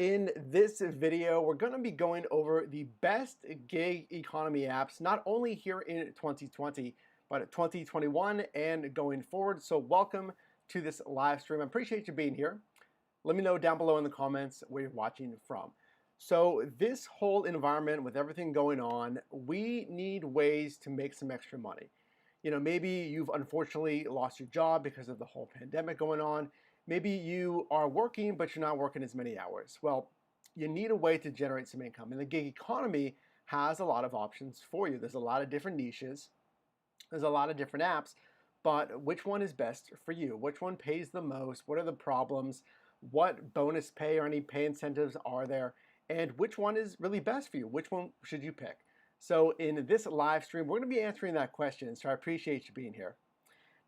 In this video, we're going to be going over the best gig economy apps, not only here in 2020, but 2021 and going forward. So welcome to this live stream. I appreciate you being here. Let me know down below in the comments where you're watching from. So this whole environment with everything going on, we need ways to make some extra money. You know, maybe you've unfortunately lost your job because of the whole pandemic going on. Maybe you are working, but you're not working as many hours. Well, you need a way to generate some income. And the gig economy has a lot of options for you. There's a lot of different niches. There's a lot of different apps, but which one is best for you? Which one pays the most? What are the problems? What bonus pay or any pay incentives are there? And which one is really best for you? Which one should you pick? So in this live stream, we're going to be answering that question. So I appreciate you being here.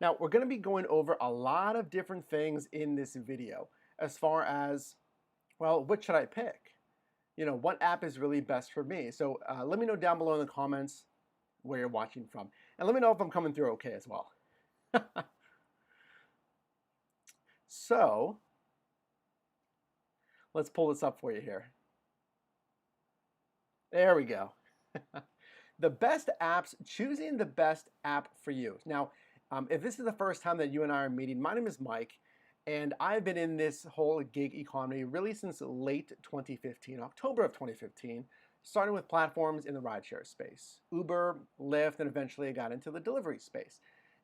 Now, we're going to be going over a lot of different things in this video as far as, well, what should I pick? You know, what app is really best for me? So let me know down below in the comments where you're watching from. And let me know if I'm coming through okay as well. So, let's pull this up for you here. There we go. The best apps, choosing the best app for you. Now, if this is the first time that you and I are meeting, my name is Mike, and I've been in this whole gig economy really since late 2015, October of 2015, starting with platforms in the rideshare space, Uber, Lyft, and eventually I got into the delivery space.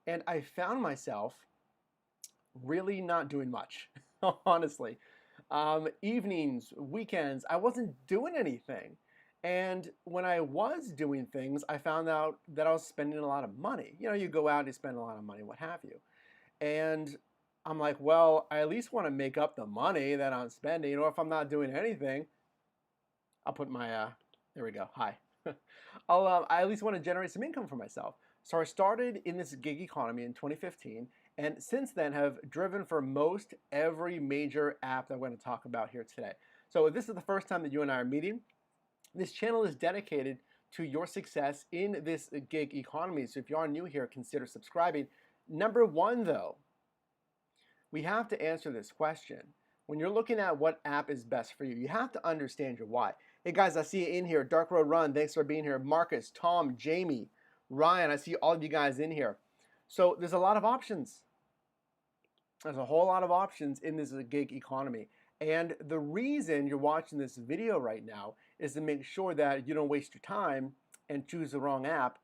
And I found myself really not doing much, honestly. Evenings, weekends, I wasn't doing anything. And when I was doing things, I found out that I was spending a lot of money. You know, you go out, you spend a lot of money, what have you. And I'm like, well, I at least want to make up the money that I'm spending, or if I'm not doing anything, I'll put my, there we go, hi. I at least want to generate some income for myself. So I started in this gig economy in 2015, and since then have driven for most every major app that I'm going to talk about here today. So if this is the first time that you and I are meeting, this channel is dedicated to your success in this gig economy. So if you are new here, consider subscribing. Number one, though, we have to answer this question. When you're looking at what app is best for you, you have to understand your why. Hey guys, I see you in here. Dark Road Run, thanks for being here. Marcus, Tom, Jamie, Ryan, I see all of you guys in here. So there's a lot of options. There's a whole lot of options in this gig economy. And the reason you're watching this video right now is to make sure that you don't waste your time and choose the wrong app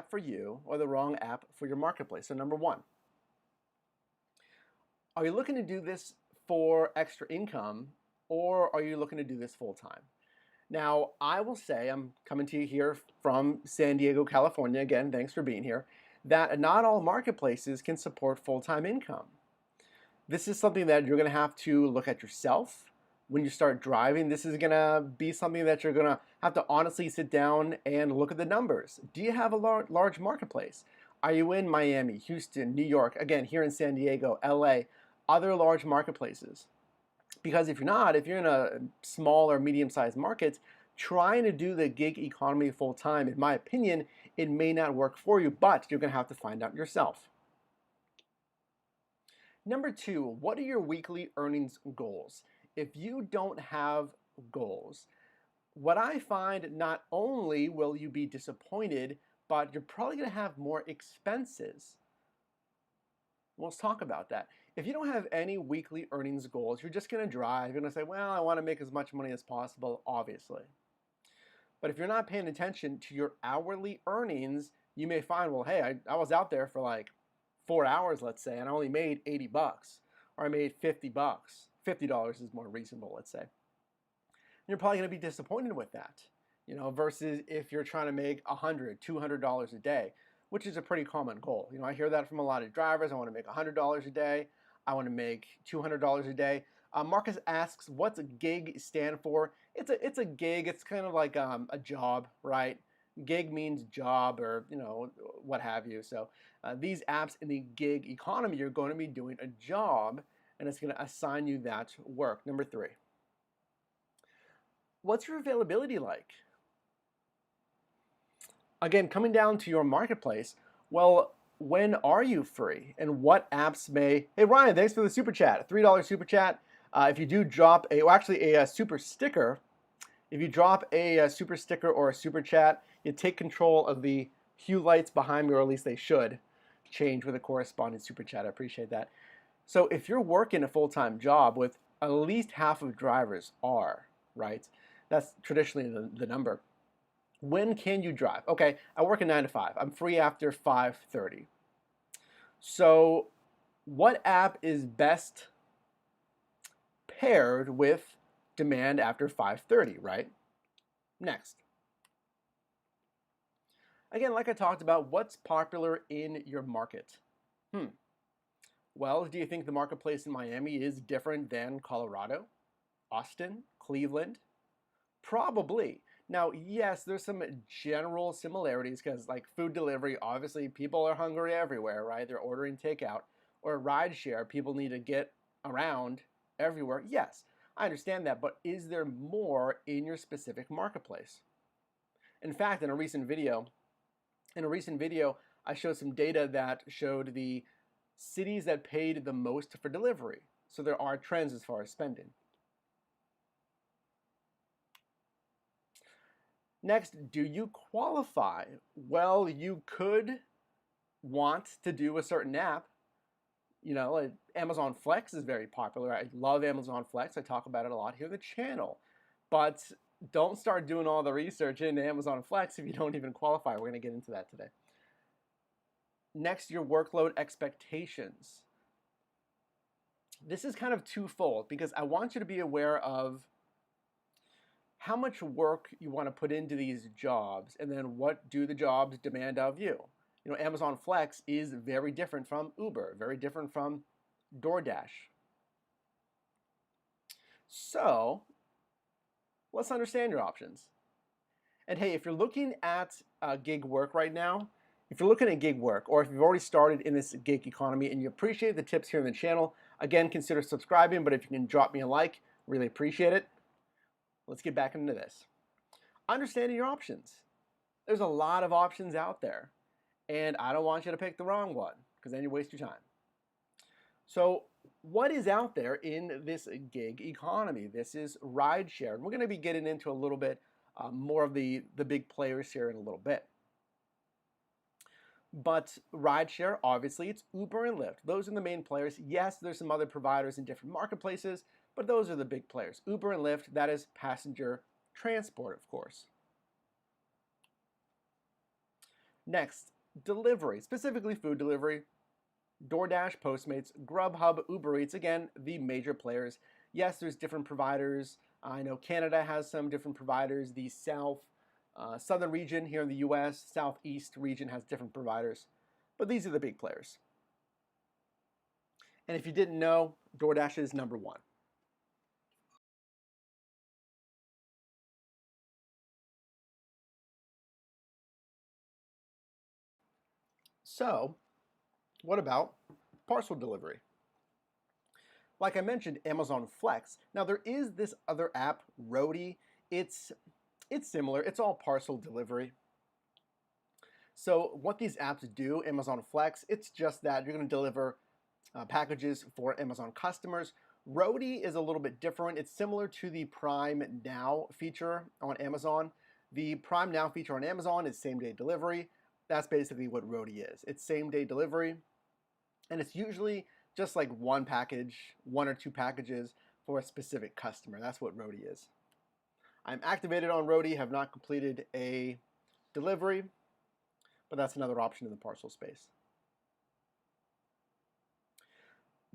for you, or the wrong app for your marketplace. So number one, are you looking to do this for extra income, or are you looking to do this full time? Now, I will say, I'm coming to you here from San Diego, California. Again, thanks for being here. That not all marketplaces can support full-time income. This is something that you're going to have to look at yourself when you start driving. This is going to be something that you're going to have to honestly sit down and look at the numbers. Do you have a large marketplace? Are you in Miami, Houston, New York, again, here in San Diego, LA, other large marketplaces? Because if you're not, if you're in a small or medium-sized market, trying to do the gig economy full-time, in my opinion, it may not work for you, but you're going to have to find out yourself. Number two, what are your weekly earnings goals? If you don't have goals, what I find, not only will you be disappointed, but you're probably going to have more expenses. Let's talk about that. If you don't have any weekly earnings goals, you're just going to drive. You're going to say, well, I want to make as much money as possible, obviously. But if you're not paying attention to your hourly earnings, you may find, well, hey, I was out there for like 4 hours, let's say, and I only made 80 bucks, or I made 50 bucks. $50 is more reasonable, let's say. And you're probably going to be disappointed with that, you know, versus if you're trying to make $100, $200 a day, which is a pretty common goal. You know, I hear that from a lot of drivers. I want to make $100 a day. I want to make $200 a day. Marcus asks, what's a gig stand for? It's a gig. It's kind of like a job, right? Gig means job, or, you know, what have you. So these apps in the gig economy, you're going to be doing a job, and it's going to assign you that work. Number three, what's your availability like? Again, coming down to your marketplace, well, when are you free, and what apps may... Hey, Ryan, thanks for the super chat. $3 super chat. If you do drop a super sticker, if you drop a super sticker or a super chat, you take control of the hue lights behind me, or at least they should change with a corresponding super chat. I appreciate that. So if you're working a full-time job with at least half of drivers are, right? That's traditionally the number. When can you drive? Okay, I work a 9 to 5. I'm free after 5:30. So what app is best paired with demand after 5:30, right? Next. Again, like I talked about, what's popular in your market? Well, do you think the marketplace in Miami is different than Colorado, Austin, Cleveland? Probably. Now, yes, there's some general similarities because, like food delivery, obviously people are hungry everywhere, right? They're ordering takeout. Or rideshare, people need to get around everywhere. Yes, I understand that, but is there more in your specific marketplace? In fact, in a recent video, I showed some data that showed the cities that paid the most for delivery. So there are trends as far as spending. Next, do you qualify? Well, you could want to do a certain app. You know, like Amazon Flex is very popular. I love Amazon Flex. I talk about it a lot here on the channel. But don't start doing all the research in Amazon Flex if you don't even qualify. We're going to get into that today. Next, your workload expectations. This is kind of twofold because I want you to be aware of how much work you want to put into these jobs and then what do the jobs demand of you. You know, Amazon Flex is very different from Uber, very different from DoorDash. So let's understand your options. And hey, if you're looking at gig work right now, if you're looking at gig work, or if you've already started in this gig economy and you appreciate the tips here on the channel, again, consider subscribing, but if you can drop me a like, really appreciate it. Let's get back into this. Understanding your options. There's a lot of options out there, and I don't want you to pick the wrong one, because then you waste your time. So what is out there in this gig economy? This is rideshare, and we're going to be getting into a little bit more of the big players here in a little bit. But rideshare, obviously, it's Uber and Lyft. Those are the main players. Yes, there's some other providers in different marketplaces, but those are the big players. Uber and Lyft, that is passenger transport, of course. Next, delivery, specifically food delivery. DoorDash, Postmates, Grubhub, Uber Eats, again, the major players. Yes, there's different providers. I know Canada has some different providers. The southern region here in the US, southeast region has different providers. But these are the big players. And if you didn't know, DoorDash is number one. So, what about parcel delivery? Like I mentioned, Amazon Flex. Now there is this other app, Roadie. It's similar. It's all parcel delivery. So what these apps do, Amazon Flex, it's just that you're going to deliver packages for Amazon customers. Roadie is a little bit different. It's similar to the Prime Now feature on Amazon. The Prime Now feature on Amazon is same-day delivery. That's basically what Roadie is. It's same-day delivery, and it's usually just like one package, one or two packages for a specific customer. That's what Roadie is. I'm activated on Roadie, have not completed a delivery, but that's another option in the parcel space.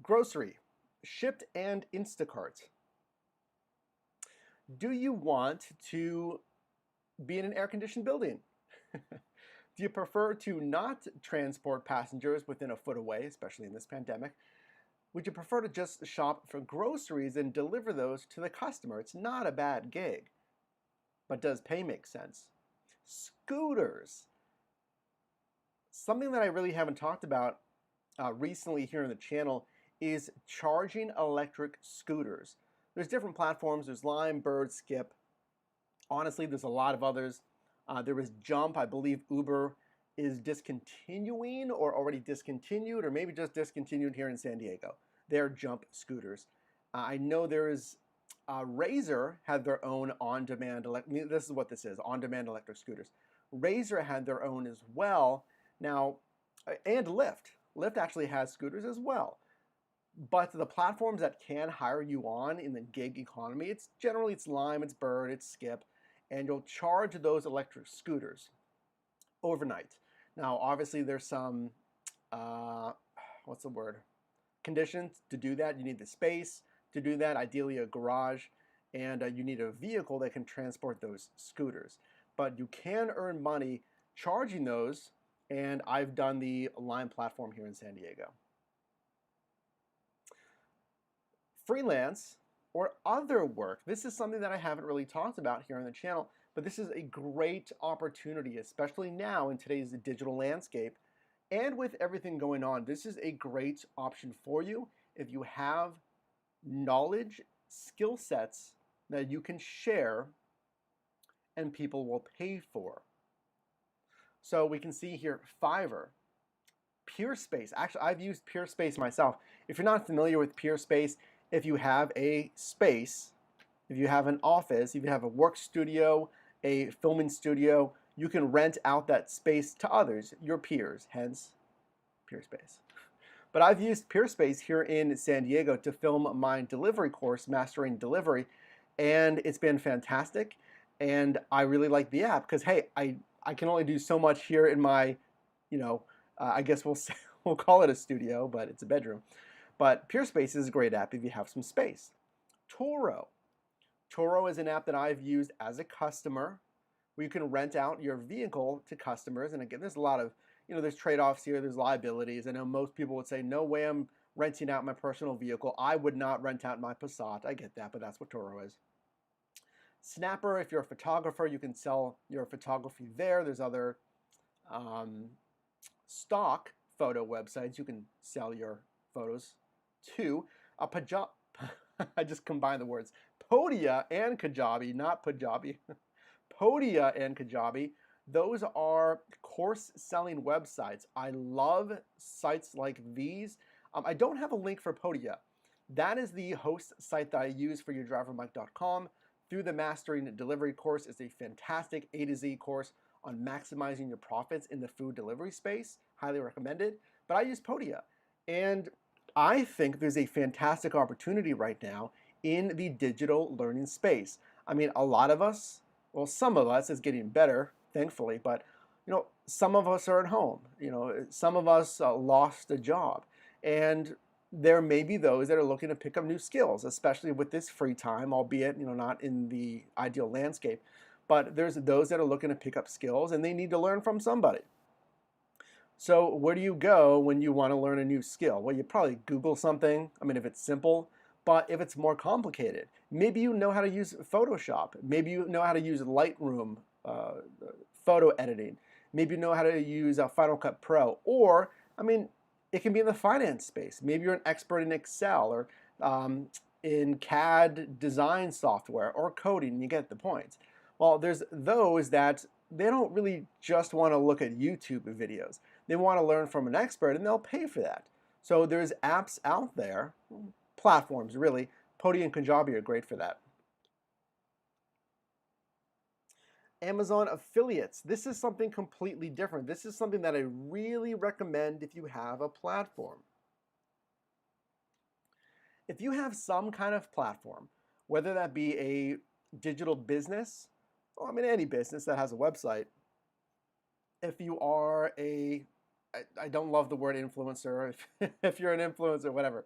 Grocery, Shipped and Instacart. Do you want to be in an air-conditioned building? Do you prefer to not transport passengers within a foot away, especially in this pandemic? Would you prefer to just shop for groceries and deliver those to the customer? It's not a bad gig, but does pay make sense? Scooters. Something that I really haven't talked about recently here on the channel is charging electric scooters. There's different platforms. There's Lime, Bird, Skip. Honestly, there's a lot of others. There was Jump. I believe Uber is discontinuing or already discontinued or maybe just discontinued here in San Diego. They're Jump scooters. I know there's Razer had their own on-demand this is what this is, on-demand electric scooters. Razer had their own as well. Now, and Lyft actually has scooters as well. But the platforms that can hire you on in the gig economy, it's Lime, it's Bird, it's Skip, and you'll charge those electric scooters overnight. Now, obviously, there's some what's the word? Conditions to do that. You need the space to do that, ideally a garage, and you need a vehicle that can transport those scooters. But you can earn money charging those, and I've done the Lime platform here in San Diego. Freelance or other work. This is something that I haven't really talked about here on the channel, but this is a great opportunity, especially now in today's digital landscape. And with everything going on, this is a great option for you if you have knowledge, skill sets that you can share and people will pay for. So we can see here Fiverr, PeerSpace. Actually, I've used PeerSpace myself. If you're not familiar with PeerSpace, if you have a space, if you have an office, if you have a work studio, a filming studio, you can rent out that space to others, your peers, hence PeerSpace. But I've used PeerSpace here in San Diego to film my delivery course, Mastering Delivery, and it's been fantastic. And I really like the app because, hey, I can only do so much here in my, I guess we'll call it a studio, but it's a bedroom. But PeerSpace is a great app if you have some space. Turo. Turo is an app that I've used as a customer where you can rent out your vehicle to customers. And again, there's a lot of, there's trade-offs here, there's liabilities. I know most people would say, no way I'm renting out my personal vehicle. I would not rent out my Passat. I get that, but that's what Turo is. Snapper, if you're a photographer, you can sell your photography there. There's other stock photo websites you can sell your photos to. I just combined the words. Podia and Kajabi, not Pajabi. Podia and Kajabi, those are course selling websites. I love sites like these. I don't have a link for Podia. That is the host site that I use for yourdrivermike.com. Through the Mastering Delivery course is a fantastic A to Z course on maximizing your profits in the food delivery space. Highly recommended. But I use Podia. And I think there's a fantastic opportunity right now in the digital learning space. I mean, a lot of us, well, some of us, is getting better, thankfully, but some of us are at home. Some of us lost a job. And there may be those that are looking to pick up new skills, especially with this free time, albeit not in the ideal landscape. But there's those that are looking to pick up skills and they need to learn from somebody. So where do you go when you want to learn a new skill? Well, you probably Google something. I mean, if it's simple, but if it's more complicated, maybe you know how to use Photoshop. Maybe you know how to use Lightroom, photo editing. Maybe you know how to use Final Cut Pro. Or, it can be in the finance space. Maybe you're an expert in Excel or in CAD design software or coding. You get the point. Well, there's those that they don't really just want to look at YouTube videos. They want to learn from an expert and they'll pay for that. So there's apps out there, platforms really. Podia and Kajabi are great for that. Amazon affiliates. This is something completely different. This is something that I really recommend if you have a platform. If you have some kind of platform, whether that be a digital business, any business that has a website, if you are I don't love the word influencer, if you're an influencer, whatever.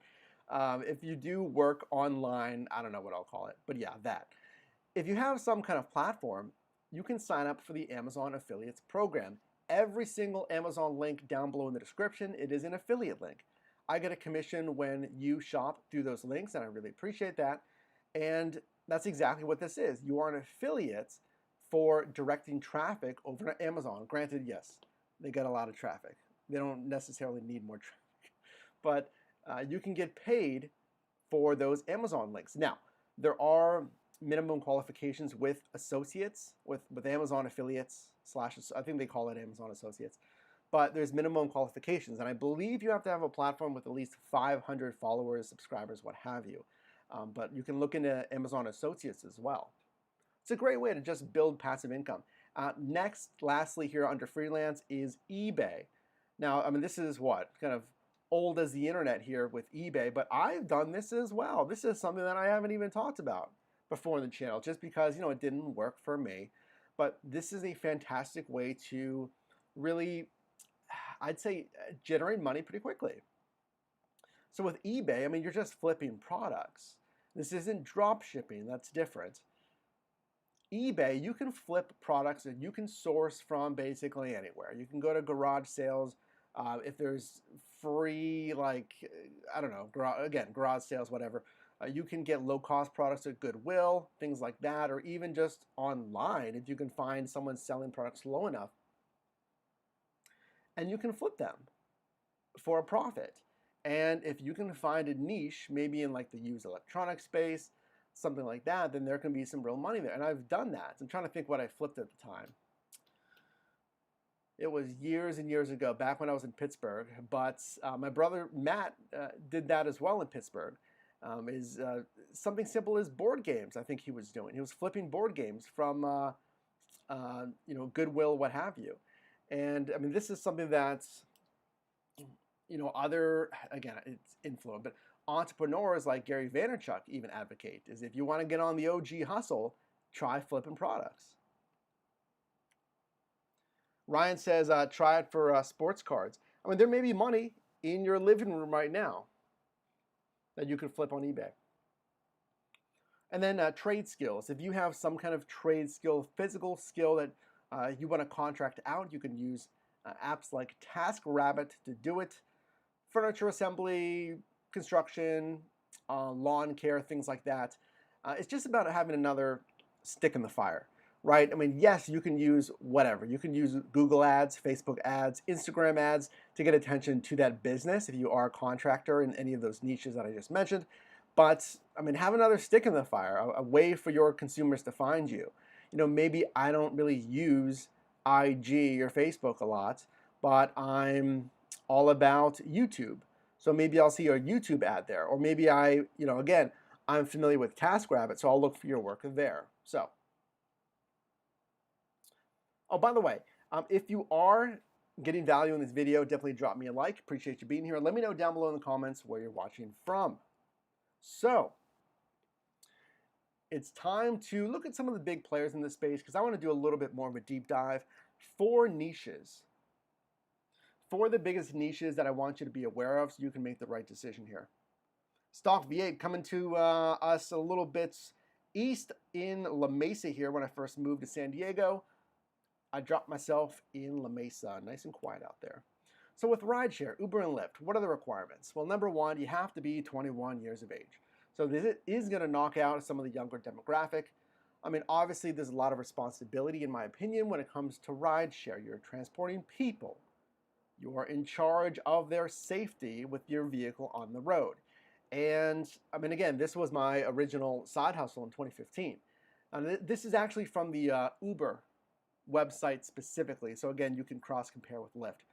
If you do work online, I don't know what I'll call it, but yeah, that. If you have some kind of platform, you can sign up for the Amazon Affiliates program. Every single Amazon link down below in the description, it is an affiliate link. I get a commission when you shop through those links, and I really appreciate that. And that's exactly what this is. You are an affiliate for directing traffic over to Amazon. Granted, yes, they get a lot of traffic. They don't necessarily need more traffic. But you can get paid for those Amazon links. Now, there are minimum qualifications with associates, with Amazon affiliates / I think they call it Amazon associates. But there's minimum qualifications, and I believe you have to have a platform with at least 500 followers, subscribers, what have you. but you can look into Amazon Associates as well. It's a great way to just build passive income. Lastly here under freelance is eBay. Now, I mean, this is what, kind of old as the internet here with eBay, but I've done this as well. This is something that I haven't even talked about before in the channel, just because, you know, it didn't work for me. But this is a fantastic way to really, I'd say, generate money pretty quickly. So with eBay, I mean, you're just flipping products. This isn't drop shipping, that's different. eBay, you can flip products that you can source from basically anywhere. You can go to garage sales. If there's free, like, I don't know, garage sales, whatever. You can get low-cost products at Goodwill, things like that, or even just online if you can find someone selling products low enough. And you can flip them for a profit. And if you can find a niche, maybe in like the used electronics space, something like that, then there can be some real money there. And I've done that. I'm trying to think what I flipped at the time. It was years and years ago, back when I was in Pittsburgh. But my brother Matt did that as well in Pittsburgh. Something simple as board games. I think he was doing. He was flipping board games from you know, Goodwill, what have you. And I mean, this is something that's, you know, again, it's influence, but entrepreneurs like Gary Vaynerchuk even advocate is if you want to get on the OG hustle, try flipping products. Ryan says, try it for sports cards. I mean, there may be money in your living room right now that you could flip on eBay. And then trade skills. If you have some kind of trade skill, physical skill that you want to contract out, you can use apps like TaskRabbit to do it. Furniture assembly, construction, lawn care, things like that. It's just about having another stick in the fire, right? I mean, yes, you can use whatever. You can use Google ads, Facebook ads, Instagram ads to get attention to that business if you are a contractor in any of those niches that I just mentioned. But, I mean, have another stick in the fire, a way for your consumers to find you. You know, maybe I don't really use IG or Facebook a lot, but I'm all about YouTube. So maybe I'll see a YouTube ad there. Or maybe you know, again, I'm familiar with TaskRabbit, so I'll look for your work there. So, oh, by the way, if you are getting value in this video, definitely drop me a like. Appreciate you being here. Let me know down below in the comments where you're watching from. So, it's time to look at some of the big players in this space because I want to do a little bit more of a deep dive. 4 niches. 4 of the biggest niches that I want you to be aware of so you can make the right decision here. Stock V8 coming to us a little bit east in La Mesa here when I first moved to San Diego. I dropped myself in La Mesa, nice and quiet out there. So with rideshare, Uber and Lyft, what are the requirements? Well, number 1, you have to be 21 years of age. So this is going to knock out some of the younger demographic. I mean, obviously, there's a lot of responsibility, in my opinion, when it comes to rideshare. You're transporting people. You are in charge of their safety with your vehicle on the road. And, I mean, again, this was my original side hustle in 2015. And this is actually from the Uber website specifically. So, again, you can cross-compare with Lyft.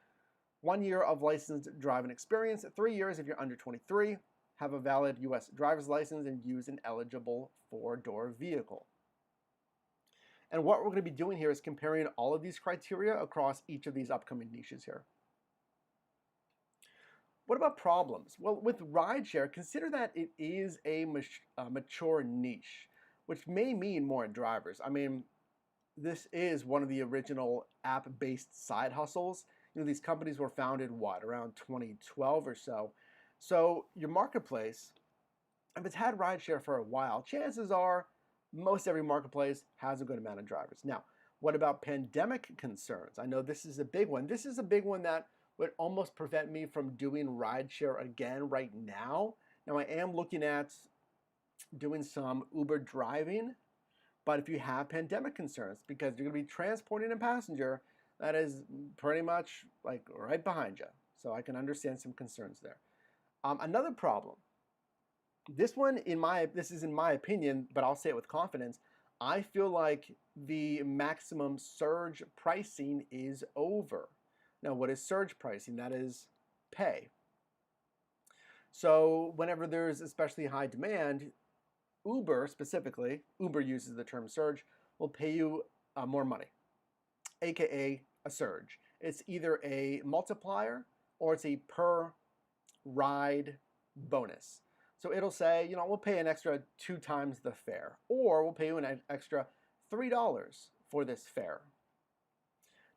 1 year of licensed driving experience, 3 years if you're under 23, have a valid U.S. driver's license, and use an eligible 4-door vehicle. And what we're going to be doing here is comparing all of these criteria across each of these upcoming niches here. What about problems? Well, with rideshare, consider that it is a mature niche, which may mean more drivers. I mean, this is one of the original app-based side hustles. You know, these companies were founded, around 2012 or so. So your marketplace, if it's had rideshare for a while, chances are most every marketplace has a good amount of drivers. Now, what about pandemic concerns? I know this is a big one. This is a big one that would almost prevent me from doing rideshare again right now. Now, I am looking at doing some Uber driving, but if you have pandemic concerns, because you're going to be transporting a passenger that is pretty much like right behind you. So I can understand some concerns there. Another problem, this is in my opinion, but I'll say it with confidence, I feel like the maximum surge pricing is over. Now, what is surge pricing? That is pay. So whenever there's especially high demand, Uber specifically, Uber uses the term surge, will pay you more money, aka a surge. It's either a multiplier or it's a per ride bonus. So it'll say, we'll pay an extra 2 times the fare, or we'll pay you an extra $3 for this fare.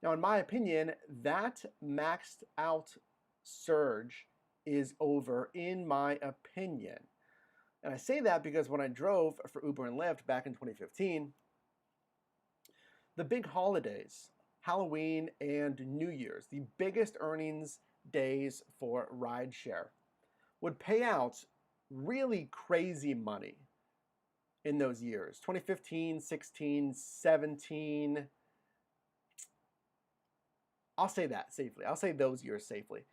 Now, in my opinion, that maxed out surge is over, in my opinion. And I say that because when I drove for Uber and Lyft back in 2015, the big holidays, Halloween and New Year's, the biggest earnings days for rideshare, would pay out really crazy money in those years. 2015, 16, 17. I'll say that safely. I'll say those years safely.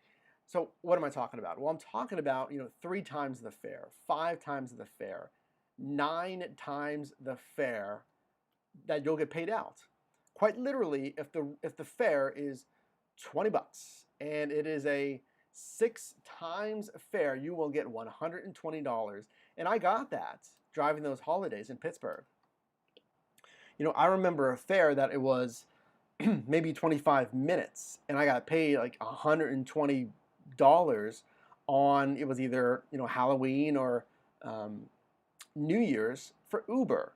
So what am I talking about? Well, I'm talking about, 3 times the fare, 5 times the fare, 9 times the fare that you'll get paid out. Quite literally, if the fare is $20 and it is a 6 times fare, you will get $120. And I got that driving those holidays in Pittsburgh. I remember a fare that it was maybe 25 minutes, and I got paid like $120 on, it was either Halloween or New Year's for Uber.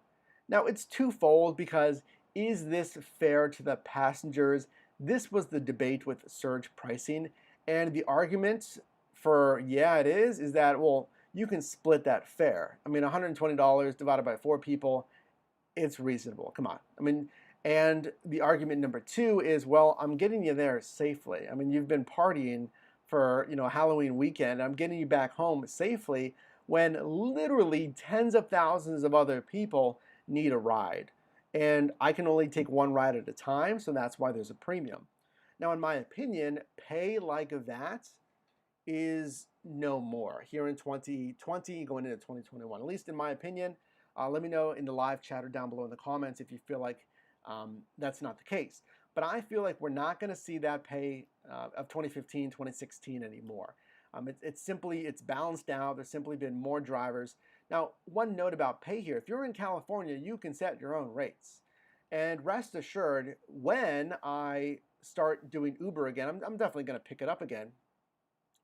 Now it's twofold, because is this fair to the passengers? This was the debate with surge pricing, and the argument for it is that, well, you can split that fare. I mean, $120 divided by 4 people, it's reasonable. Come on. I mean, and the argument number 2 is, well, I'm getting you there safely. I mean, you've been partying for, Halloween weekend. I'm getting you back home safely when literally tens of thousands of other people need a ride. And I can only take one ride at a time, so that's why there's a premium. Now, in my opinion, pay like that is no more here in 2020 going into 2021, at least in my opinion. Let me know in the live chat or down below in the comments if you feel like that's not the case. But I feel like we're not going to see that pay of 2015, 2016 anymore. It's balanced out. There's simply been more drivers. Now, one note about pay here: if you're in California, you can set your own rates. And rest assured, when I start doing Uber again, I'm definitely going to pick it up again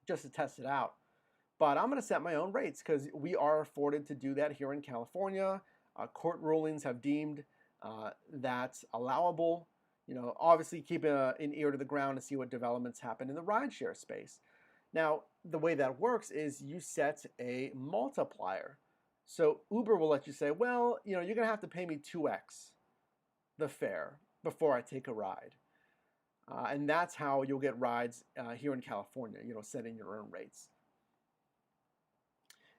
just to test it out. But I'm going to set my own rates because we are afforded to do that here in California. Court rulings have deemed that's allowable. Obviously keep an ear to the ground to see what developments happen in the rideshare space. Now, the way that works is you set a multiplier. So Uber will let you say, well, you're going to have to pay me 2x the fare before I take a ride. And that's how you'll get rides here in California, setting your own rates.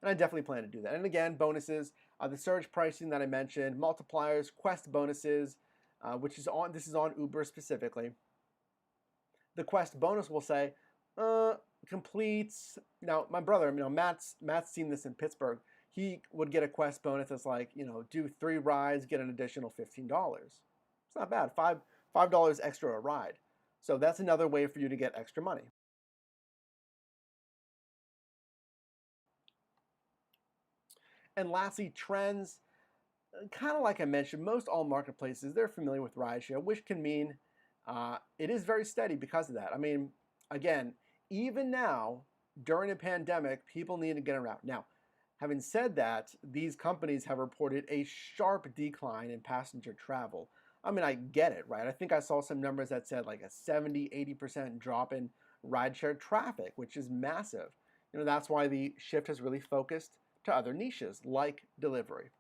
And I definitely plan to do that. And again, bonuses, the surge pricing that I mentioned, multipliers, Quest bonuses, this is on Uber specifically. The Quest bonus will say, completes. Now, my brother, Matt's seen this in Pittsburgh. He would get a Quest bonus that's like, do 3 rides, get an additional $15. It's not bad. $5 extra a ride. So that's another way for you to get extra money. And lastly, trends. Kind of like I mentioned, most all marketplaces, they're familiar with rideshare, which can mean it is very steady because of that. I mean, again, even now, during a pandemic, people need to get around. Now, having said that, these companies have reported a sharp decline in passenger travel. I mean, I get it, right? I think I saw some numbers that said like a 70-80% drop in rideshare traffic, which is massive. That's why the shift has really focused to other niches like delivery.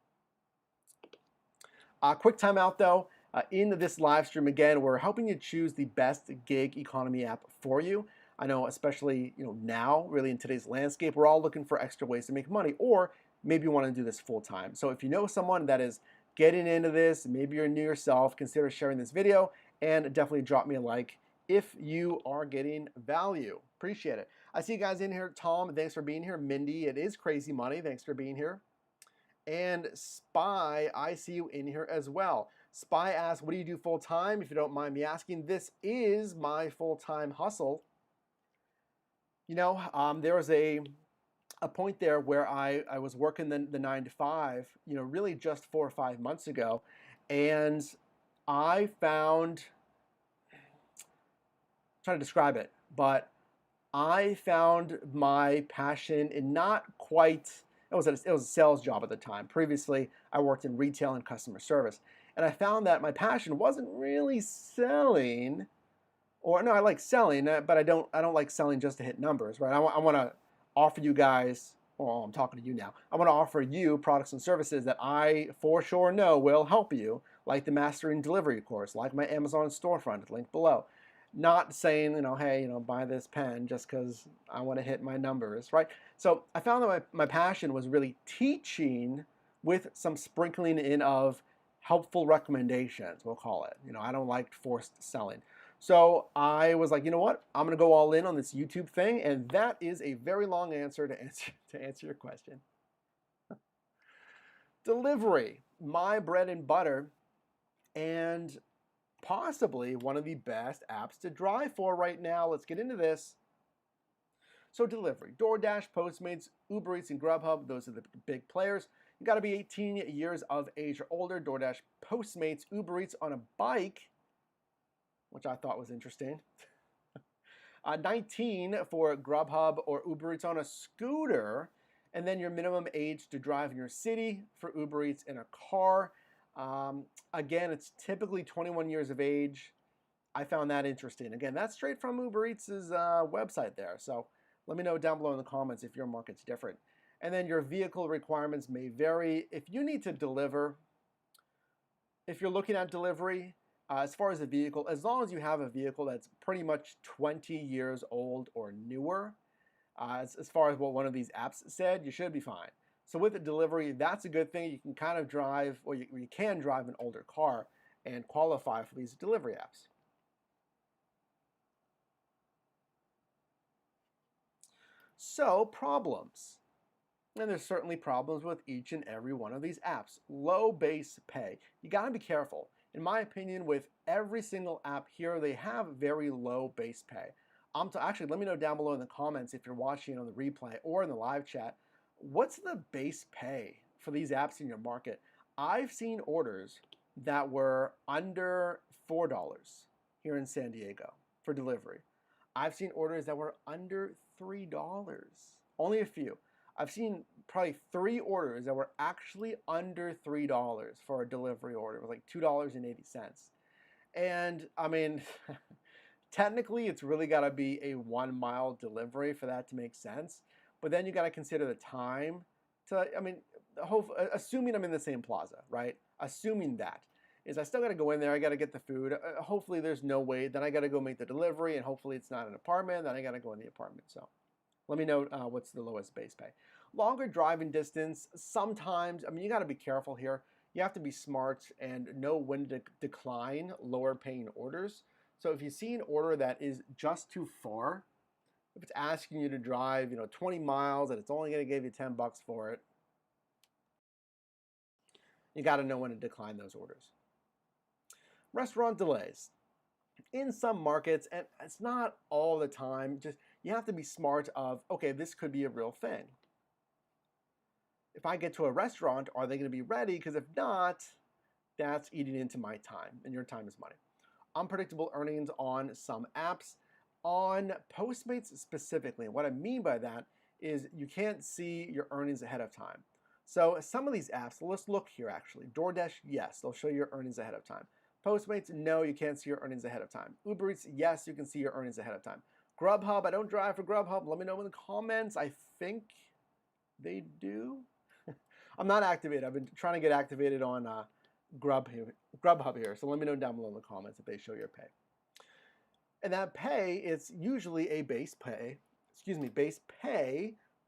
Quick timeout though. In this live stream, again, we're helping you choose the best gig economy app for you. I know, especially now, really in today's landscape, we're all looking for extra ways to make money, or maybe you want to do this full time. So if you know someone that is getting into this, maybe you're new yourself, consider sharing this video, and definitely drop me a like if you are getting value. Appreciate it. I see you guys in here. Tom, thanks for being here. Mindy, it is crazy money. Thanks for being here. And Spy, I see you in here as well. Spy asks, what do you do full time? If you don't mind me asking, this is my full-time hustle. There was a a point there where I was working the 9 to 5, really just 4 or 5 months ago, and I found, trying to describe it, but I found my passion in not quite, it was a sales job at the time. Previously, I worked in retail and customer service, and I found that my passion wasn't really selling, or no, I like selling, but I don't like selling just to hit numbers, right? I want to offer you guys, well, I'm talking to you now. I want to offer you products and services that I for sure know will help you, like the Mastering Delivery course, like my Amazon storefront, link below. Not saying, hey, buy this pen just because I want to hit my numbers, right? So I found that my passion was really teaching with some sprinkling in of helpful recommendations, we'll call it. I don't like forced selling. So I was like, you know what? I'm going to go all in on this YouTube thing, and that is a very long answer to answer your question. Delivery, my bread and butter, and possibly one of the best apps to drive for right now. Let's get into this. So delivery, DoorDash, Postmates, Uber Eats, and Grubhub, those are the big players. You got to be 18 years of age or older. DoorDash, Postmates, Uber Eats on a bike, which I thought was interesting. 19 for Grubhub or Uber Eats on a scooter, and then your minimum age to drive in your city for Uber Eats in a car. Again, it's typically 21 years of age. I found that interesting. Again, that's straight from Uber Eats' website there. So let me know down below in the comments if your market's different. And then your vehicle requirements may vary. If you need to deliver, if you're looking at delivery, as far as a vehicle, as long as you have a vehicle that's pretty much 20 years old or newer, as far as what one of these apps said, you should be fine. So with the delivery, that's a good thing. You can kind of drive, or you can drive an older car and qualify for these delivery apps. So problems. And there's certainly problems with each and every one of these apps. Low base pay. You got to be careful. In my opinion, with every single app here, they have very low base pay. Actually, let me know down below in the comments if you're watching on the replay or in the live chat, what's the base pay for these apps in your market? I've seen orders that were under $4 here in San Diego for delivery. I've seen orders that were under $3. Only a few. I've seen probably 3 orders that were actually under $3 for a delivery order. It was like $2.80. And I mean, technically it's really got to be a 1-mile delivery for that to make sense. But then you got to consider the time assuming I'm in the same plaza, right? Assuming that is I still got to go in there. I got to get the food. Hopefully there's no wait. Then I got to go make the delivery, and hopefully it's not an apartment. Then I got to go in the apartment. So let me know what's the lowest base pay. Longer driving distance, sometimes, you got to be careful here. You have to be smart and know when to decline lower paying orders. So if you see an order that is just too far, if it's asking you to drive, 20 miles and it's only going to give you $10 for it, you got to know when to decline those orders. Restaurant delays. In some markets, and it's not all the time, just you have to be smart of, okay, this could be a real thing. If I get to a restaurant, are they going to be ready? Because if not, that's eating into my time, and your time is money. Unpredictable earnings on some apps. On Postmates specifically, what I mean by that is you can't see your earnings ahead of time. So some of these apps, let's look here actually. DoorDash, yes, they'll show your earnings ahead of time. Postmates, no, you can't see your earnings ahead of time. Uber Eats, yes, you can see your earnings ahead of time. Grubhub, I don't drive for Grubhub. Let me know in the comments. I think they do. I'm not activated. I've been trying to get activated on Grubhub here. So let me know down below in the comments if they show your pay. And that pay is usually a base pay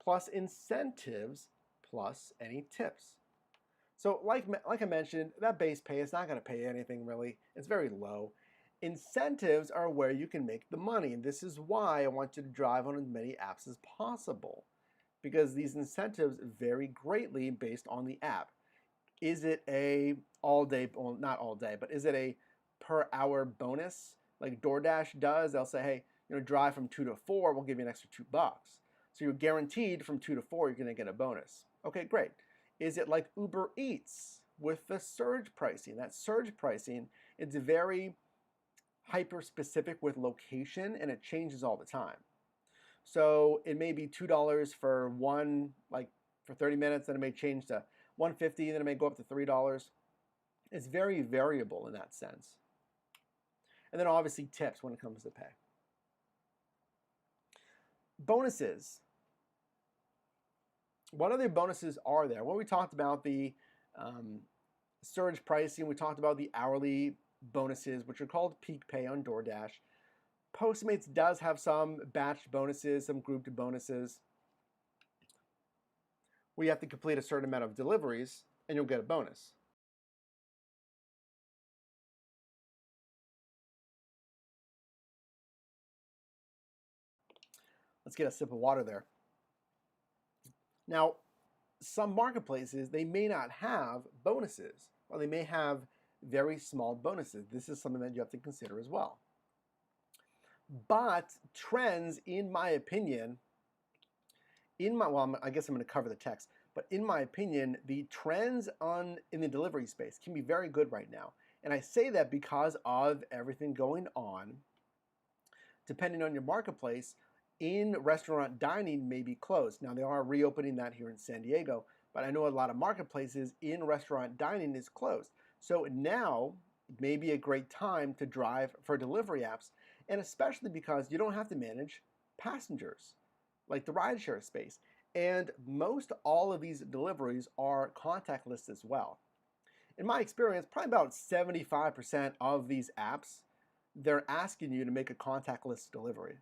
plus incentives plus any tips. So like I mentioned, that base pay is not going to pay anything really. It's very low. Incentives are where you can make the money. And this is why I want you to drive on as many apps as possible, because these incentives vary greatly based on the app. Is it a all day, well, not all day, but is it a per hour bonus like DoorDash does? They'll say, hey, drive from 2 to 4, we'll give you an extra $2. So So you're guaranteed from 2 to 4 you're going to get a bonus. Okay, great. Is it like Uber Eats with the surge pricing? That surge pricing, it's very hyper specific with location and it changes all the time. So it may be $2 for for 30 minutes, then it may change to $1.50, then it may go up to $3. It's very variable in that sense. And then obviously tips when it comes to pay. Bonuses. What other bonuses are there? Well, we talked about the surge pricing. We talked about the hourly bonuses, which are called peak pay on DoorDash. Postmates does have some batched bonuses, some grouped bonuses. We have to complete a certain amount of deliveries and you'll get a bonus. Let's get a sip of water there. Now, some marketplaces, they may not have bonuses, or they may have very small bonuses. This is something that you have to consider as well. But trends, in my opinion, I guess I'm going to cover the text, but in my opinion, the trends in the delivery space can be very good right now. And I say that because of everything going on. Depending on your marketplace, in restaurant dining may be closed. Now, they are reopening that here in San Diego, but I know a lot of marketplaces in restaurant dining is closed. So now may be a great time to drive for delivery apps, and especially because you don't have to manage passengers like the rideshare space. And most all of these deliveries are contactless as well. In my experience, probably about 75% of these apps, they're asking you to make a contactless delivery.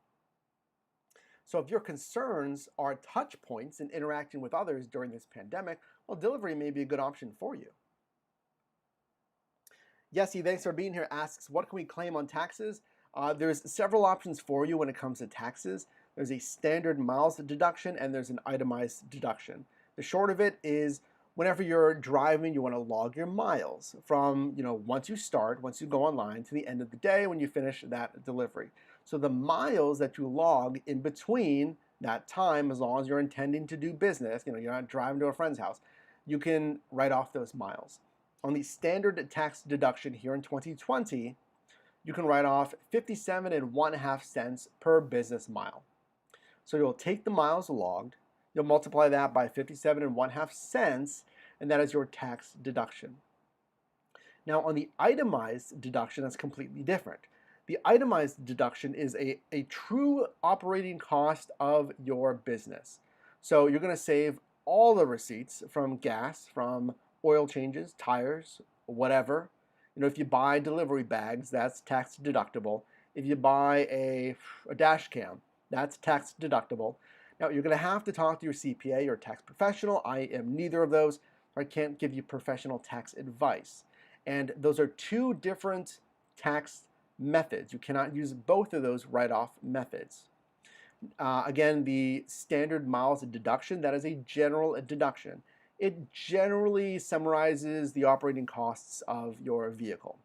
So if your concerns are touch points in interacting with others during this pandemic, well, delivery may be a good option for you. Yesy, thanks for being here, asks, what can we claim on taxes? There's several options for you when it comes to taxes. There's a standard miles deduction and there's an itemized deduction. The short of it is whenever you're driving, you want to log your miles from, once you go online to the end of the day when you finish that delivery. So the miles that you log in between that time, as long as you're intending to do business, you're not driving to a friend's house, you can write off those miles. On the standard tax deduction here in 2020, you can write off 57.5 cents per business mile. So you'll take the miles logged, you'll multiply that by 57.5 cents, and that is your tax deduction. Now on the itemized deduction, that's completely different. The itemized deduction is a true operating cost of your business. So you're going to save all the receipts from gas, from oil changes, tires, whatever. If you buy delivery bags, that's tax deductible. If you buy a dash cam, that's tax deductible. Now you're going to have to talk to your CPA or tax professional. I am neither of those. I can't give you professional tax advice. And those are two different tax methods. You cannot use both of those write-off methods. Again, the standard miles deduction, that is a general deduction. It generally summarizes the operating costs of your vehicle.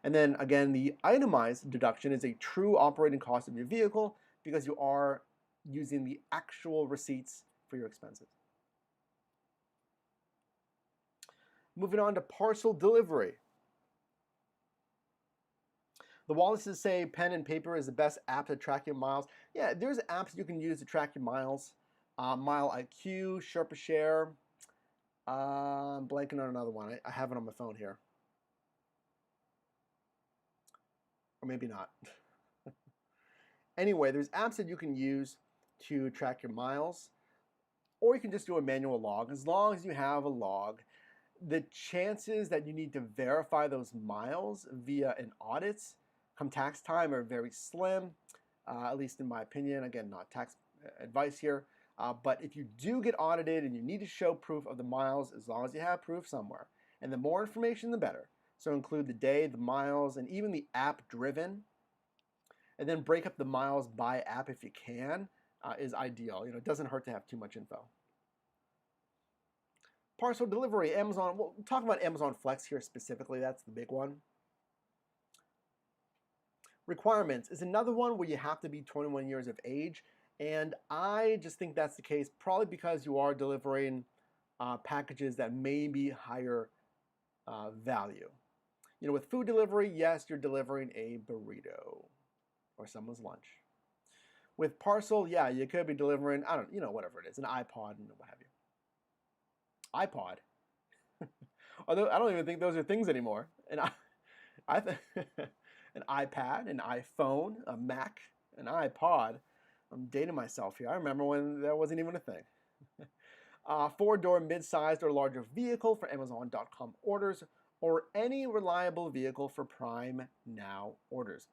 And then again, the itemized deduction is a true operating cost of your vehicle because you are using the actual receipts for your expenses. Moving on to parcel delivery. The Wallaces say pen and paper is the best app to track your miles. Yeah, there's apps you can use to track your miles. Mile IQ, Sherpa Share. I'm blanking on another one. I have it on my phone here. Or maybe not. Anyway, there's apps that you can use to track your miles. Or you can just do a manual log. As long as you have a log, the chances that you need to verify those miles via an audit come tax time are very slim, at least in my opinion. Again, not tax advice here. But if you do get audited and you need to show proof of the miles, as long as you have proof somewhere, and the more information, the better. So include the day, the miles, and even the app driven, and then break up the miles by app if you can, is ideal. It doesn't hurt to have too much info. Parcel delivery, Amazon. We'll talk about Amazon Flex here specifically. That's the big one. Requirements is another one where you have to be 21 years of age. And I just think that's the case, probably because you are delivering packages that may be higher value. You know, with food delivery, yes, you're delivering a burrito or someone's lunch. With parcel, yeah, you could be delivering, I don't, you know, whatever it is, an iPod and what have you. iPod. Although I don't even think those are things anymore. And an iPad, an iPhone, a Mac, an iPod. I'm dating myself here. I remember when that wasn't even a thing. Four-door, mid-sized, or larger vehicle for Amazon.com orders, or any reliable vehicle for Prime Now orders.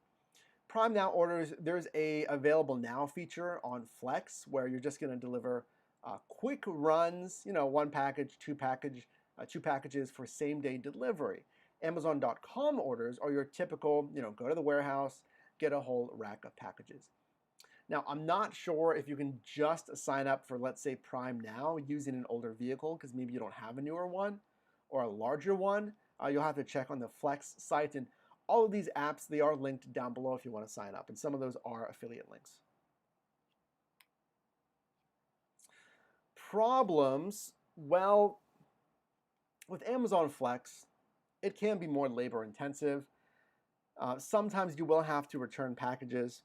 Prime Now orders, there's a available now feature on Flex where you're just going to deliver quick runs, you know, one package, two packages for same-day delivery. Amazon.com orders are your typical, you know, go to the warehouse, get a whole rack of packages. Now, I'm not sure if you can just sign up for, let's say, Prime Now using an older vehicle, because maybe you don't have a newer one or a larger one. You'll have to check on the Flex site, and all of these apps, they are linked down below if you want to sign up, and some of those are affiliate links. Problems, well, with Amazon Flex, it can be more labor intensive. Sometimes you will have to return packages.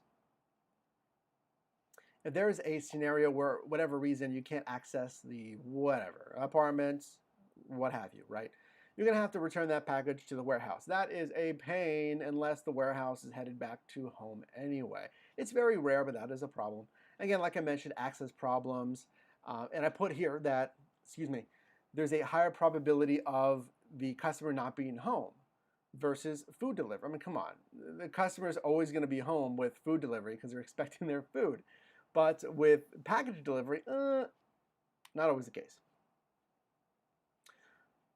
If there's a scenario where, whatever reason, you can't access the whatever, apartments, what have you, right? You're going to have to return that package to the warehouse. That is a pain unless the warehouse is headed back to home anyway. It's very rare, but that is a problem. Again, like I mentioned, access problems. And I put here that, there's a higher probability of the customer not being home versus food delivery. I mean, come on. The customer is always going to be home with food delivery because they're expecting their food. But with package delivery, not always the case.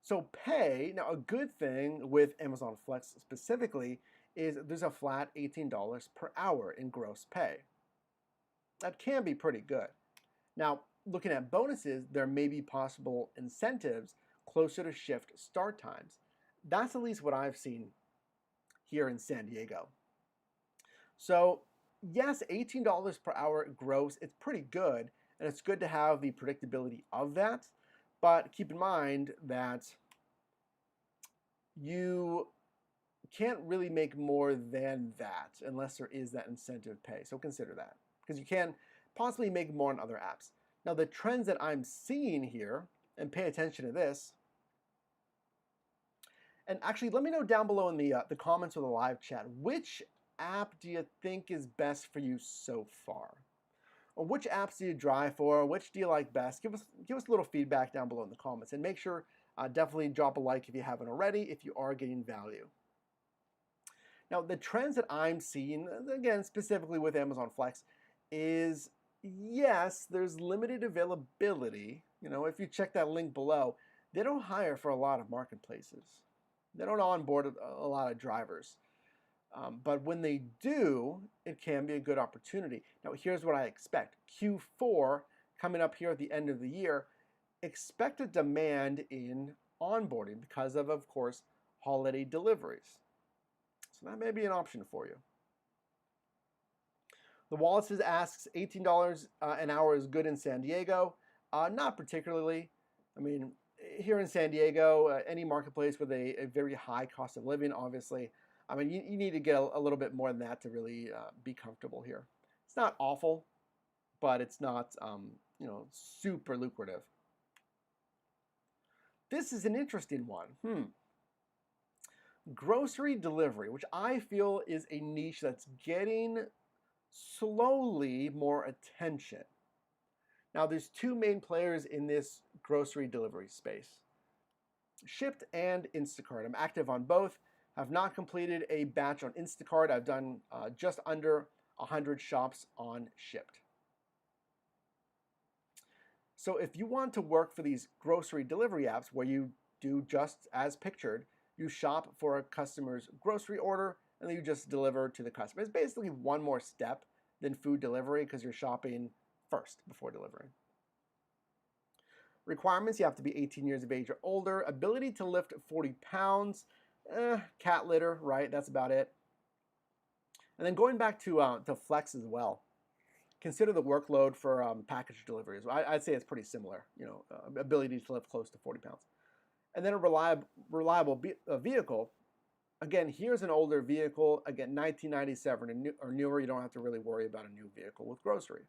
So pay, now a good thing with Amazon Flex specifically is there's a flat $18 per hour in gross pay. That can be pretty good. Now, looking at bonuses, there may be possible incentives closer to shift start times. That's at least what I've seen here in San Diego. So yes, $18 per hour gross, it's pretty good, and it's good to have the predictability of that. But keep in mind that you can't really make more than that unless there is that incentive pay. So consider that, because you can possibly make more on other apps. Now, the trends that I'm seeing here, and pay attention to this, and actually let me know down below in the comments or the live chat, which app do you think is best for you so far? Or which apps do you drive for? Which do you like best? Give us a little feedback down below in the comments, and make sure definitely drop a like if you haven't already, if you are getting value. Now, the trends that I'm seeing, again, specifically with Amazon Flex, is yes, there's limited availability. You know, if you check that link below, they don't hire for a lot of marketplaces. They don't onboard a lot of drivers. But when they do, it can be a good opportunity. Now, here's what I expect. Q4, coming up here at the end of the year, expect a demand in onboarding because of course, holiday deliveries. So that may be an option for you. The Wallace's asks, $18 an hour is good in San Diego. Not particularly. I mean, here in San Diego, any marketplace with a very high cost of living, obviously, I mean, you need to get a little bit more than that to really be comfortable here. It's not awful, but it's not, super lucrative. This is an interesting one. Grocery delivery, which I feel is a niche that's getting slowly more attention. Now, there's two main players in this grocery delivery space, Shipt and Instacart. I'm active on both. Have not completed a batch on Instacart. I've done just under 100 shops on Shipt. So if you want to work for these grocery delivery apps where you do just as pictured, you shop for a customer's grocery order and then you just deliver to the customer. It's basically one more step than food delivery because you're shopping first before delivering. Requirements, you have to be 18 years of age or older. Ability to lift 40 pounds. Cat litter, right? That's about it. And then going back to Flex as well. consider the workload for package deliveries. I'd say it's pretty similar, ability to lift close to 40 pounds. And then a reliable vehicle. Again, here's an older vehicle, again, 1997 or newer. You don't have to really worry about a new vehicle with grocery.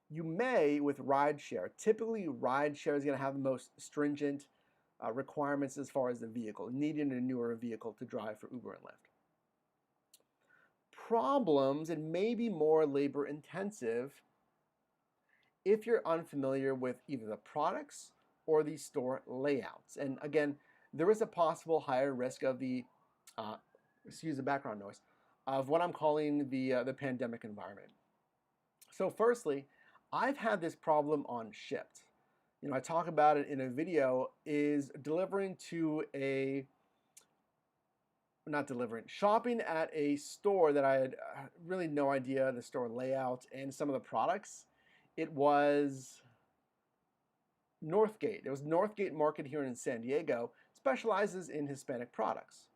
You may with rideshare. Typically, rideshare is going to have the most stringent requirements as far as the vehicle, needing a newer vehicle to drive for Uber and Lyft. Problems, and maybe more labor intensive if you're unfamiliar with either the products or the store layouts. And again, there is a possible higher risk of the, excuse the background noise, of what I'm calling the pandemic environment. So firstly, I've had this problem on Shipt. I talk about it in a video, is shopping at a store that I had really no idea the store layout and some of the products. It was Northgate. It was Northgate Market here in San Diego, specializes in Hispanic products.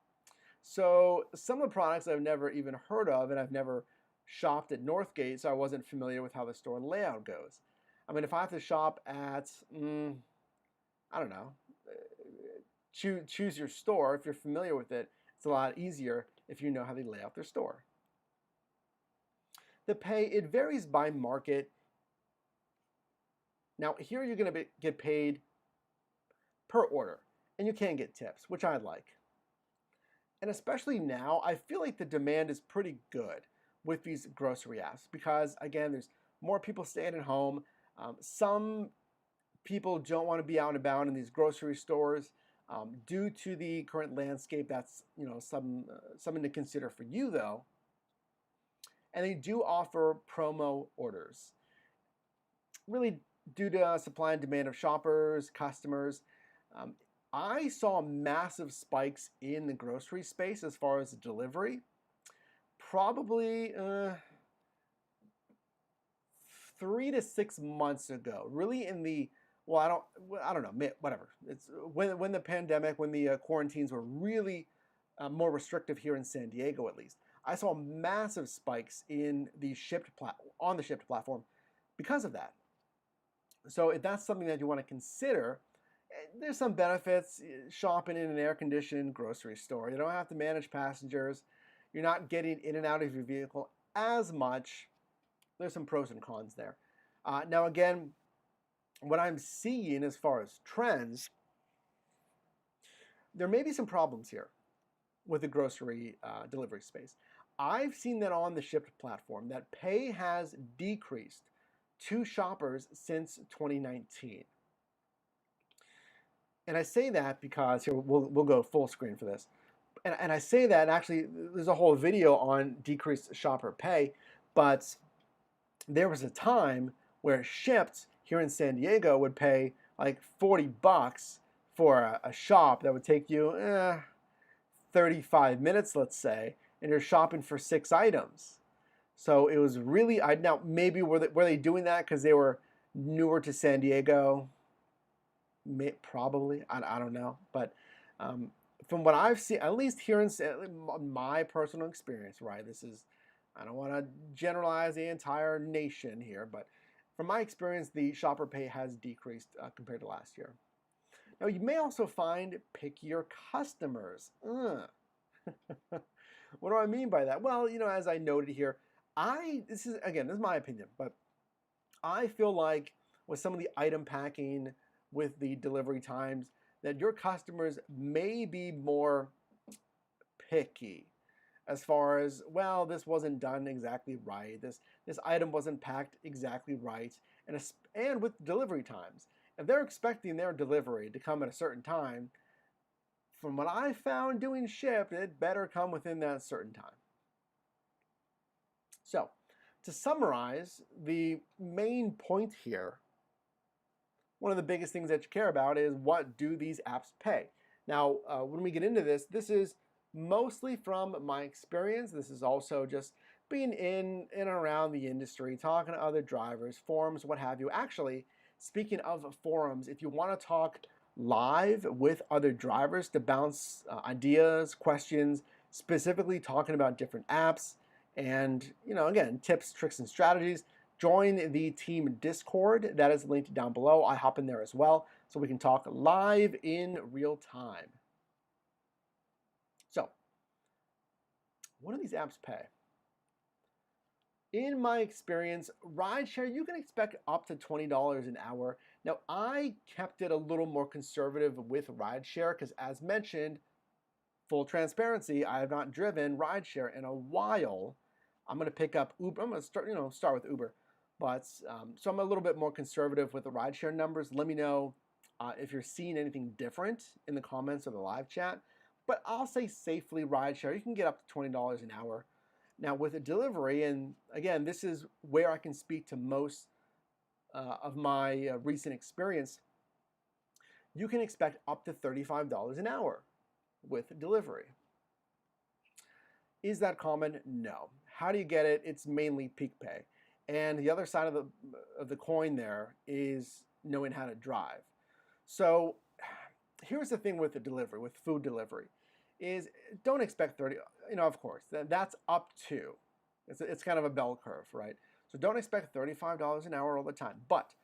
So some of the products I've never even heard of, and I've never shopped at Northgate, so I wasn't familiar with how the store layout goes. I mean, if I have to shop at, I don't know, choose your store, if you're familiar with it, it's a lot easier if you know how they lay out their store. The pay, it varies by market. Now, here you're going to get paid per order, and you can get tips, which I like. And especially now, I feel like the demand is pretty good with these grocery apps because, again, there's more people staying at home. Some people don't want to be out and about in these grocery stores due to the current landscape. That's something to consider for you, though. And they do offer promo orders, really due to supply and demand of shoppers, customers. I saw massive spikes in the grocery space as far as delivery. Probably 3 to 6 months ago. Really in the, well, I don't know, whatever. It's when the pandemic, when the quarantines were really more restrictive here in San Diego, at least. I saw massive spikes in the on the Shipt platform because of that. So if that's something that you want to consider, there's some benefits shopping in an air-conditioned grocery store. You don't have to manage passengers. You're not getting in and out of your vehicle as much. There's some pros and cons there. Now again, what I'm seeing as far as trends, there may be some problems here with the grocery delivery space. I've seen that on the Shipt platform that pay has decreased to shoppers since 2019. And I say that because, here, we'll go full screen for this. And I say that, and actually, there's a whole video on decreased shopper pay, but there was a time where Shipt here in San Diego would pay like $40 for a shop that would take you 35 minutes, let's say, and you're shopping for 6 items. So it was really, now maybe were they doing that because they were newer to San Diego? Probably, I don't know. But from what I've seen, at least here in my personal experience, right? I don't want to generalize the entire nation here, but from my experience, the shopper pay has decreased compared to last year. Now, you may also find pickier customers. What do I mean by that? Well, as I noted here, this is my opinion, but I feel like with some of the item packing, with the delivery times, that your customers may be more picky as far as, well, this wasn't done exactly right, this item wasn't packed exactly right, and with delivery times, if they're expecting their delivery to come at a certain time, from what I found doing Shipt, it better come within that certain time. So, to summarize, the main point here, one of the biggest things that you care about is, what do these apps pay? Now, when we get into this is mostly from my experience. This is also just being in and around the industry, talking to other drivers, forums, what have you. Actually, speaking of forums, if you want to talk live with other drivers to bounce ideas, questions, specifically talking about different apps And, again, tips, tricks, and strategies. Join the team Discord. That is linked down below. I hop in there as well so we can talk live in real time. So, what do these apps pay? In my experience, rideshare, you can expect up to $20 an hour. Now, I kept it a little more conservative with rideshare because, as mentioned, full transparency, I have not driven rideshare in a while. I'm going to pick up Uber. I'm going to start with Uber. But so I'm a little bit more conservative with the rideshare numbers. Let me know if you're seeing anything different in the comments or the live chat. But I'll say safely rideshare, you can get up to $20 an hour. Now with a delivery, and again, this is where I can speak to most of my recent experience, you can expect up to $35 an hour with delivery. Is that common? No. How do you get it? It's mainly peak pay. And the other side of the coin there is knowing how to drive. So here's the thing with the delivery, with food delivery, is don't expect 30, of course, that's up to. It's kind of a bell curve, right? So don't expect $35 an hour all the time. But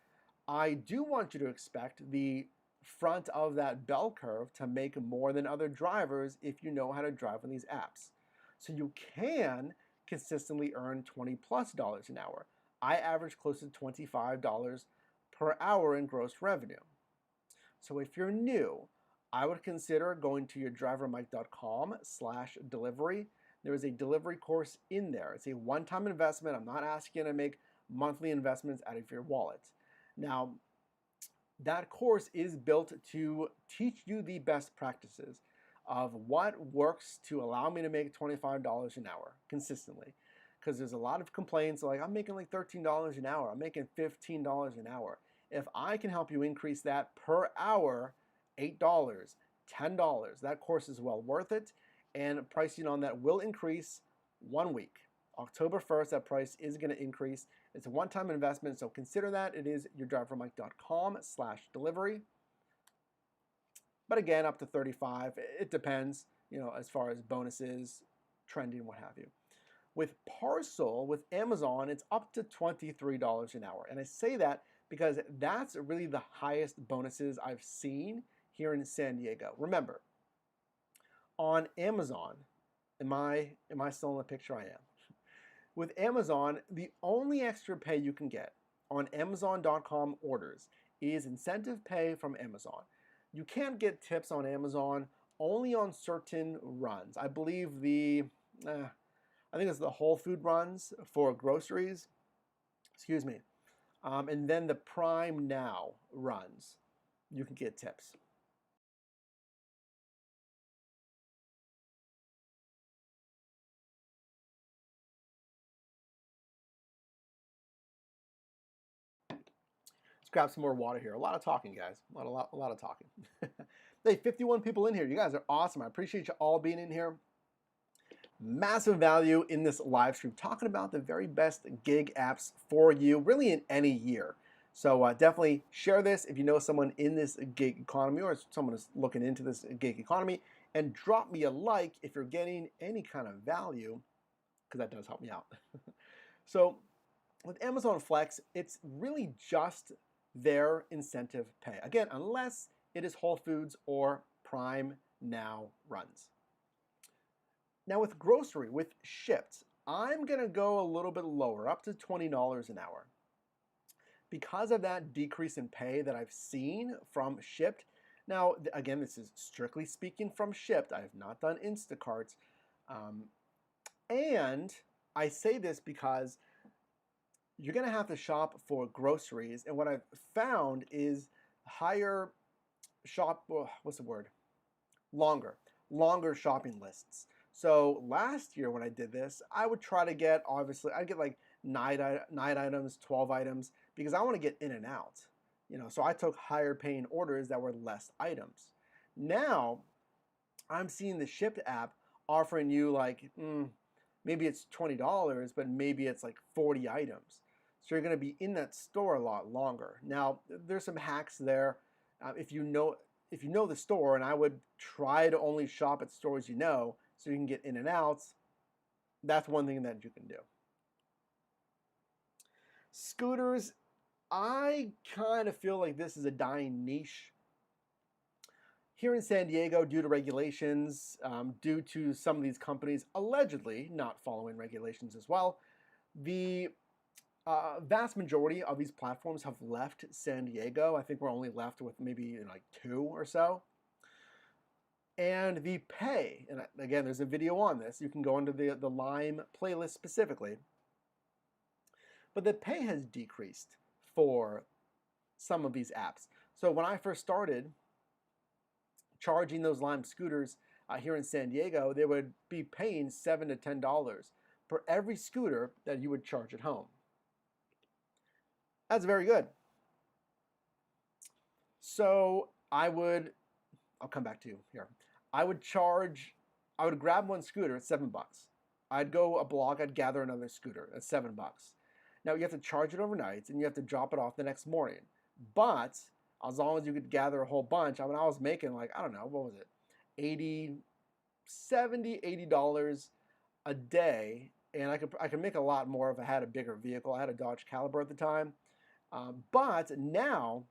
I do want you to expect the front of that bell curve to make more than other drivers if you know how to drive on these apps. So you can consistently earn $20+ an hour. I average close to $25 per hour in gross revenue. So if you're new, I would consider going to your drivermike.com/delivery. There is a delivery course in there. It's a one-time investment. I'm not asking you to make monthly investments out of your wallet. Now, that course is built to teach you the best practices of what works to allow me to make $25 an hour consistently. Because there's a lot of complaints like, I'm making like $13 an hour, I'm making $15 an hour. If I can help you increase that per hour, $8, $10, that course is well worth it. And pricing on that will increase 1 week. October 1st, that price is going to increase. It's a one-time investment, so consider that. It is yourdrivermike.com/delivery. But again, up to 35. It depends, as far as bonuses, trending, what have you. With Parcel, with Amazon, it's up to $23 an hour. And I say that because that's really the highest bonuses I've seen here in San Diego. Remember, on Amazon, am I still in the picture? I am. With Amazon, the only extra pay you can get on Amazon.com orders is incentive pay from Amazon. You can't get tips on Amazon only on certain runs. I believe I think it's the Whole Food runs for groceries. Excuse me. And then the Prime Now runs. You can get tips. Grab some more water here. A lot of talking, guys. A lot of talking. Hey, 51 people in here. You guys are awesome. I appreciate you all being in here. Massive value in this live stream, talking about the very best gig apps for you, really in any year. So definitely share this if you know someone in this gig economy or someone is looking into this gig economy, and drop me a like if you're getting any kind of value, because that does help me out. So with Amazon Flex, it's really just their incentive pay. Again, unless it is Whole Foods or Prime Now runs. Now with grocery, with Shipt, I'm gonna go a little bit lower, up to $20 an hour. Because of that decrease in pay that I've seen from Shipt. Now, again, this is strictly speaking from Shipt. I have not done Instacart. And I say this because you're going to have to shop for groceries. And what I've found is longer shopping lists. So last year when I did this, I would try to get, I'd get like 9 items, 12 items, because I want to get in and out. So I took higher paying orders that were less items. Now, I'm seeing the Shipt app offering you like, maybe it's $20, but maybe it's like 40 items. So you're going to be in that store a lot longer. Now, there's some hacks there. If you know the store, and I would try to only shop at stores so you can get in and out. That's one thing that you can do. Scooters, I kind of feel like this is a dying niche. Here in San Diego, due to regulations, due to some of these companies allegedly not following regulations as well, the vast majority of these platforms have left San Diego. I think we're only left with maybe like 2 or so. And the pay, and again, there's a video on this. You can go into the Lime playlist specifically. But the pay has decreased for some of these apps. So when I first started charging those Lime scooters here in San Diego, they would be paying $7 to $10 for every scooter that you would charge at home. That's very good. So I'll come back to you here. I would grab one scooter at $7. I'd go a block, I'd gather another scooter at $7. Now you have to charge it overnight and you have to drop it off the next morning. But as long as you could gather a whole bunch, I mean, I was making like, I don't know, what was it? $80 a day. And I could make a lot more if I had a bigger vehicle. I had a Dodge Caliber at the time. But now,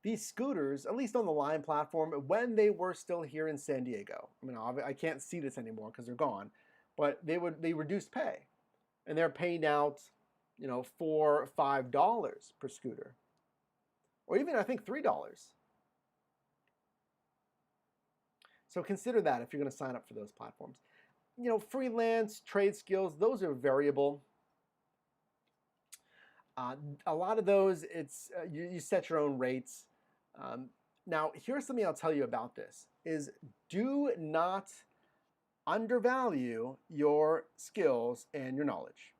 these scooters, at least on the Lime platform, when they were still here in San Diego, I mean, I can't see this anymore because they're gone, but they reduced pay. And they're paying out, $4 or $5 per scooter. Or even, I think, $3. So consider that if you're going to sign up for those platforms. Freelance, trade skills, those are variable. A lot of those, it's you set your own rates. Now, here's something I'll tell you about this, is do not undervalue your skills and your knowledge.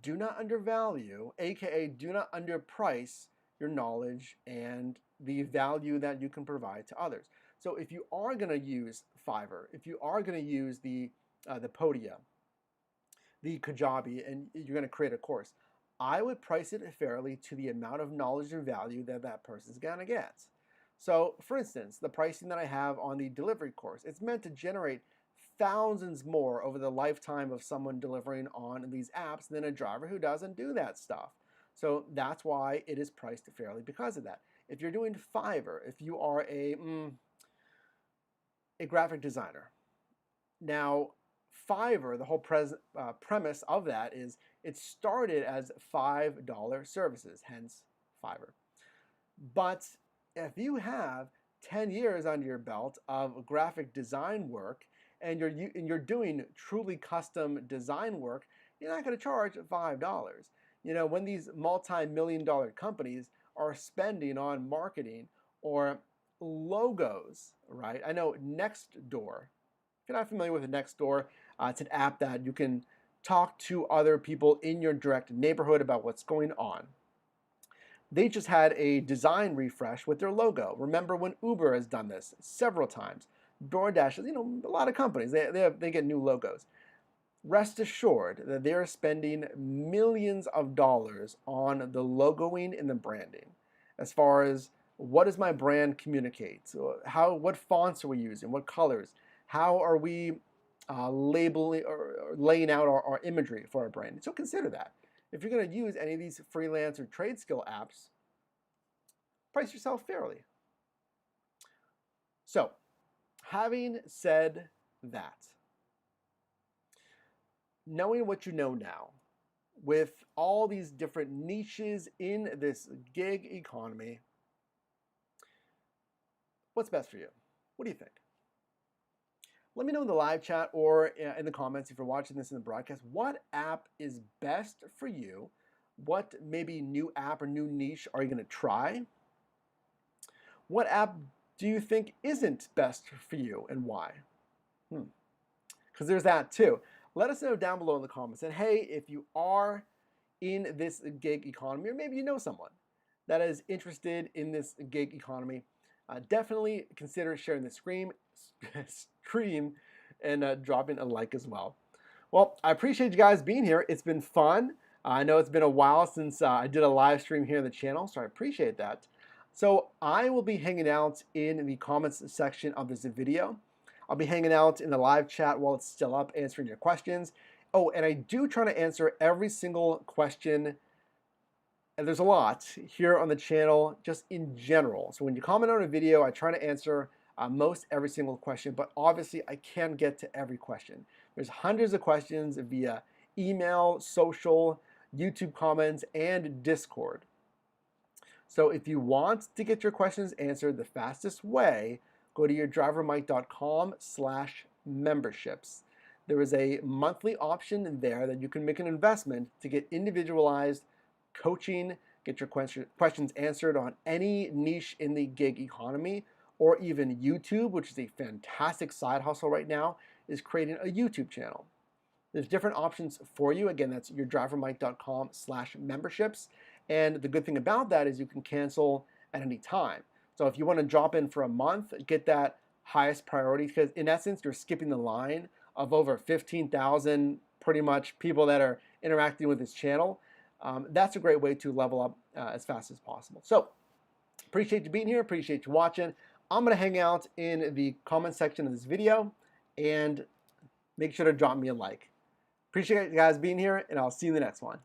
Do not undervalue, aka do not underprice your knowledge and the value that you can provide to others. So if you are going to use Fiverr, if you are going to use the Podia, the Kajabi, and you're going to create a course, I would price it fairly to the amount of knowledge and value that that person's going to get. So for instance, the pricing that I have on the delivery course, it's meant to generate thousands more over the lifetime of someone delivering on these apps than a driver who doesn't do that stuff. So that's why it is priced fairly because of that. If you're doing Fiverr, if you are a graphic designer, now Fiverr, the whole premise of that is it started as $5 services, hence Fiverr. But if you have 10 years under your belt of graphic design work and you're doing truly custom design work, you're not going to charge $5. When these multi-million-dollar companies are spending on marketing or logos, right? I know Nextdoor. If you're not familiar with Nextdoor, it's an app that you can talk to other people in your direct neighborhood about what's going on. They just had a design refresh with their logo. Remember when Uber has done this several times? DoorDash, a lot of companies, they get new logos. Rest assured that they're spending millions of dollars on the logoing and the branding. As far as what does my brand communicate? So what fonts are we using? What colors? How are we labeling or laying out our imagery for our brand? So consider that. If you're going to use any of these freelance or trade skill apps, price yourself fairly. So, having said that, knowing what you know now, with all these different niches in this gig economy, what's best for you? What do you think? Let me know in the live chat or in the comments if you're watching this in the broadcast, what app is best for you? What maybe new app or new niche are you going to try? What app do you think isn't best for you and why? Because there's that too. Let us know down below in the comments. And hey, if you are in this gig economy, or maybe you know someone that is interested in this gig economy, definitely consider sharing the stream and dropping a like as well. Well, I appreciate you guys being here. It's been fun. I know it's been a while since I did a live stream here on the channel, so I appreciate that. So I will be hanging out in the comments section of this video. I'll be hanging out in the live chat while it's still up, answering your questions. Oh, and I do try to answer every single question, and there's a lot here on the channel just in general. So when you comment on a video, I try to answer most every single question, but obviously I can't get to every question. There's hundreds of questions via email, social, YouTube comments, and Discord. So if you want to get your questions answered the fastest way, go to yourdrivermike.com/memberships. There is a monthly option there that you can make an investment to get individualized coaching, get your questions answered on any niche in the gig economy, or even YouTube, which is a fantastic side hustle right now, is creating a YouTube channel. There's different options for you. Again, that's yourdrivermike.com/memberships. And the good thing about that is you can cancel at any time. So if you want to drop in for a month, get that highest priority, because in essence, you're skipping the line of over 15,000 pretty much people that are interacting with this channel. That's a great way to level up as fast as possible. So appreciate you being here. Appreciate you watching. I'm going to hang out in the comment section of this video and make sure to drop me a like. Appreciate you guys being here, and I'll see you in the next one.